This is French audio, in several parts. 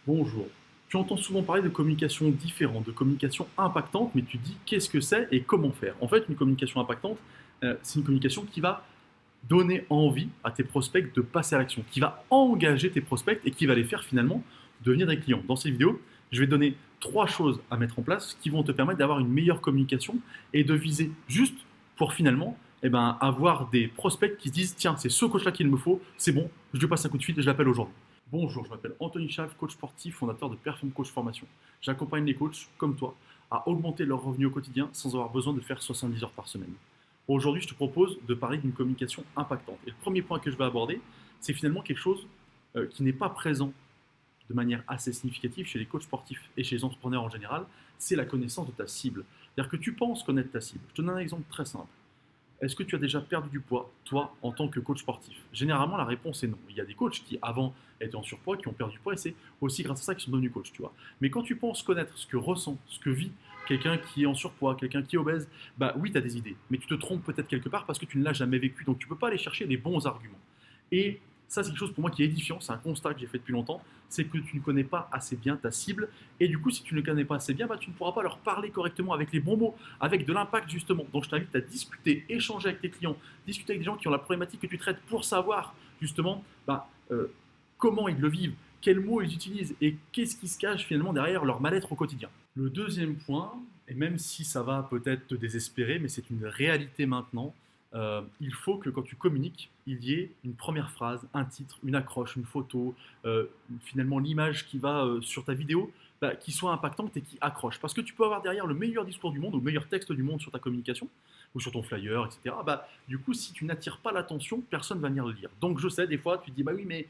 Bonjour. Tu entends souvent parler de communication différente, de communication impactante, mais tu te dis qu'est-ce que c'est et comment faire. En fait, une communication impactante, c'est une communication qui va donner envie à tes prospects de passer à l'action, qui va engager tes prospects et qui va les faire finalement devenir des clients. Dans cette vidéo, je vais te donner trois choses à mettre en place qui vont te permettre d'avoir une meilleure communication et de viser juste pour finalement avoir des prospects qui se disent tiens, c'est ce coach-là qu'il me faut, c'est bon, je lui passe un coup de fil et je l'appelle aujourd'hui. Bonjour, je m'appelle Anthony Chalf, coach sportif, fondateur de Perform Coach Formation. J'accompagne les coachs comme toi à augmenter leurs revenus au quotidien sans avoir besoin de faire 70 heures par semaine. Aujourd'hui, je te propose de parler d'une communication impactante. Et le premier point que je vais aborder, c'est finalement quelque chose qui n'est pas présent de manière assez significative chez les coachs sportifs et chez les entrepreneurs en général, c'est la connaissance de ta cible. C'est-à-dire que tu penses connaître ta cible. Je te donne un exemple très simple. Est-ce que tu as déjà perdu du poids, toi, en tant que coach sportif? Généralement, la réponse est non. Il y a des coachs qui, avant, étaient en surpoids, qui ont perdu du poids, et c'est aussi grâce à ça qu'ils sont devenus coachs, tu vois. Mais quand tu penses connaître ce que ressent, ce que vit quelqu'un qui est en surpoids, quelqu'un qui est obèse, bah oui, tu as des idées, mais tu te trompes peut-être quelque part parce que tu ne l'as jamais vécu, donc tu ne peux pas aller chercher les bons arguments. Et ça, c'est quelque chose pour moi qui est édifiant, c'est un constat que j'ai fait depuis longtemps, c'est que tu ne connais pas assez bien ta cible, et du coup, si tu ne connais pas assez bien, bah, tu ne pourras pas leur parler correctement avec les bons mots, avec de l'impact justement. Donc je t'invite à discuter, échanger avec tes clients, discuter avec des gens qui ont la problématique que tu traites pour savoir justement comment ils le vivent, quels mots ils utilisent et qu'est-ce qui se cache finalement derrière leur mal-être au quotidien. Le deuxième point, et même si ça va peut-être te désespérer, mais c'est une réalité maintenant, il faut que quand tu communiques, il y ait une première phrase, un titre, une accroche, une photo, finalement l'image qui va sur ta vidéo, qui soit impactante et qui accroche. Parce que tu peux avoir derrière le meilleur discours du monde ou le meilleur texte du monde sur ta communication ou sur ton flyer, etc. Du coup, si tu n'attires pas l'attention, personne ne va venir le lire. Donc je sais, des fois, tu te dis, bah oui, mais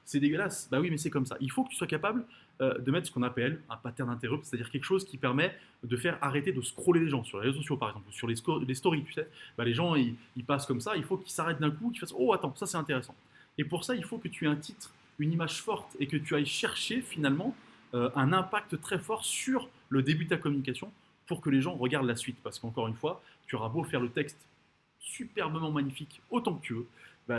c'est dégueulasse. Bah oui, mais c'est comme ça. Il faut que tu sois capable de mettre ce qu'on appelle un pattern interrupt, c'est-à-dire quelque chose qui permet de faire arrêter de scroller les gens sur les réseaux sociaux, par exemple, ou sur les stories, tu sais. Les gens, ils passent comme ça, il faut qu'ils s'arrêtent d'un coup, qu'ils fassent, oh, attends, ça c'est intéressant. Et pour ça, il faut que tu aies un titre, une image forte, et que tu ailles chercher finalement un impact très fort sur le début de ta communication pour que les gens regardent la suite. Parce qu'encore une fois, tu auras beau faire le texte superbement magnifique autant que tu veux,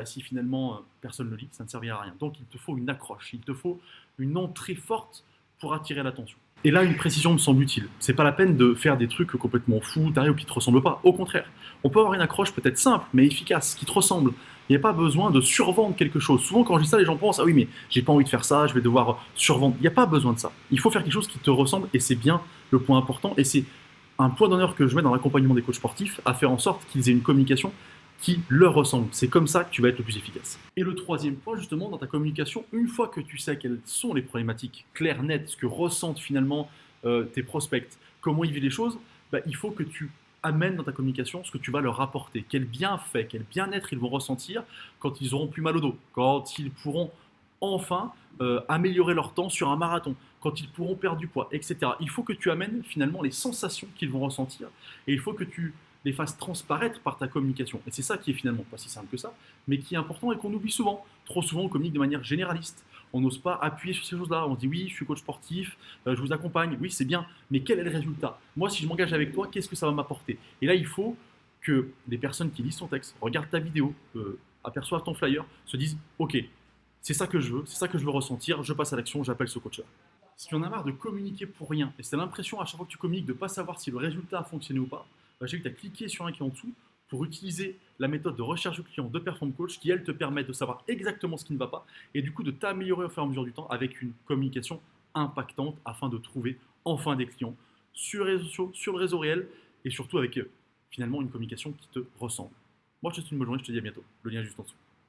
si finalement personne ne le lit, ça ne servira à rien. Donc il te faut une accroche, il te faut une entrée forte pour attirer l'attention. Et là, une précision me semble utile. C'est pas la peine de faire des trucs complètement fous, tarés ou qui te ressemblent pas. Au contraire, on peut avoir une accroche peut-être simple mais efficace, qui te ressemble. Il n'y a pas besoin de survendre quelque chose. Souvent, quand je dis ça, les gens pensent ah oui, mais j'ai pas envie de faire ça, je vais devoir survendre. Il n'y a pas besoin de ça. Il faut faire quelque chose qui te ressemble et c'est bien le point important. Et c'est un point d'honneur que je mets dans l'accompagnement des coachs sportifs à faire en sorte qu'ils aient une communication qui leur ressemble. C'est comme ça que tu vas être le plus efficace. Et le troisième point, justement, dans ta communication, une fois que tu sais quelles sont les problématiques claires, nettes, ce que ressentent finalement tes prospects, comment ils vivent les choses, il faut que tu amènes dans ta communication ce que tu vas leur apporter, quel bienfait, quel bien-être ils vont ressentir quand ils auront plus mal au dos, quand ils pourront enfin améliorer leur temps sur un marathon, quand ils pourront perdre du poids, etc. Il faut que tu amènes finalement les sensations qu'ils vont ressentir et il faut que tu les fasses transparaître par ta communication. Et c'est ça qui est finalement pas si simple que ça, mais qui est important et qu'on oublie souvent. Trop souvent, on communique de manière généraliste. On n'ose pas appuyer sur ces choses-là. On se dit oui, je suis coach sportif, je vous accompagne, oui, c'est bien, mais quel est le résultat? Moi, si je m'engage avec toi, qu'est-ce que ça va m'apporter? Et là, il faut que les personnes qui lisent ton texte, regardent ta vidéo, aperçoivent ton flyer, se disent ok, c'est ça que je veux, c'est ça que je veux ressentir, je passe à l'action, j'appelle ce coach-là. Si tu en as marre de communiquer pour rien, et c'est l'impression à chaque fois que tu communiques de ne pas savoir si le résultat a fonctionné ou pas, j'invite à cliquer sur un qui est en dessous pour utiliser la méthode de recherche de client de Perform Coach qui, elle, te permet de savoir exactement ce qui ne va pas et du coup de t'améliorer au fur et à mesure du temps avec une communication impactante afin de trouver enfin des clients sur les réseaux sociaux, sur le réseau réel et surtout avec finalement une communication qui te ressemble. Moi, je te souhaite une bonne journée, je te dis à bientôt. Le lien est juste en dessous.